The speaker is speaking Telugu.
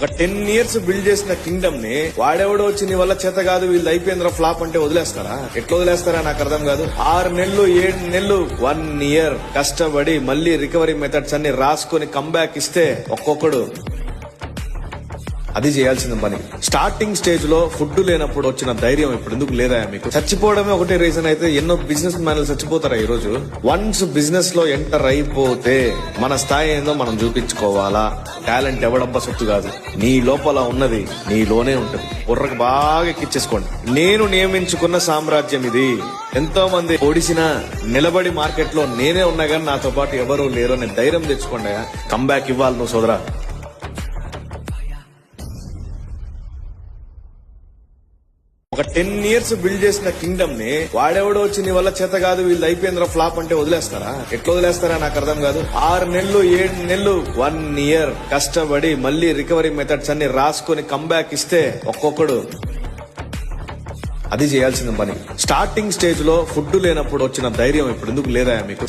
ఒక 10 years బిల్డ్ చేసిన కింగ్డమ్ ని వాడెవడో వచ్చి నీ వల్ల చేత కాదు వీళ్ళు అయిపోయిందిరా ఫ్లాప్ అంటే వదిలేస్తారా? ఎట్లా వదిలేస్తారా నాకు అర్థం కాదు. 6 నెలలు 7 నెలలు 1 year కష్టపడి మళ్ళీ రికవరీ మెథడ్స్ అన్ని రాసుకొని కంబ్యాక్ ఇస్తే ఒక్కొక్కడు అది చేయాల్సిన పని. స్టార్టింగ్ స్టేజ్ లో ఫుడ్ లేనప్పుడు వచ్చిన ధైర్యం ఇప్పుడు ఎందుకు లేదా మీకు? చచ్చిపోవడమే ఒకటే రీజన్ అయితే ఎన్నో బిజినెస్ మ్యాన్లు చచ్చిపోతారా ఈ రోజు? వన్స్ బిజినెస్ లో ఎంటర్ అయిపోతే మన స్థాయి ఏందో మనం చూపించుకోవాలా. టాలెంట్ ఎవడబ్బా సొత్తు కాదు, నీ లోపల ఉన్నది నీలోనే ఉంటుంది. బుర్రకు బాగా ఎక్కిచ్చేసుకోండి. నేను నియమించుకున్న సామ్రాజ్యం ఇది. ఎంతో మంది ఓడిసినా నిలబడి మార్కెట్ లో నేనే ఉన్నా గానీ నాతో పాటు ఎవరూ లేరు అనే ధైర్యం తెచ్చుకోండి. కంబ్యాక్ ఇవ్వాలి నువ్వు సోదరా. ఒక 10 years బిల్డ్ చేసిన కింగ్డమ్ ని వాడెవడో వచ్చి నీ వల్ల చేత కాదు వీళ్ళు అయిపోయిందిరా ఫ్లాప్ అంటే వదిలేస్తారా? ఎట్లా వదిలేస్తారా నాకు అర్థం కాదు. 6 నెలలు 7 నెలలు 1 year కష్టపడి మళ్ళీ రికవరీ మెథడ్స్ అన్ని రాసుకొని కంబ్యాక్ ఇస్తే ఒక్కొక్కడు అది చేయాల్సిన పని. స్టార్టింగ్ స్టేజ్ లో ఫుడ్ లేనప్పుడు వచ్చిన ధైర్యం ఇప్పుడు ఎందుకు లేదా మీకు?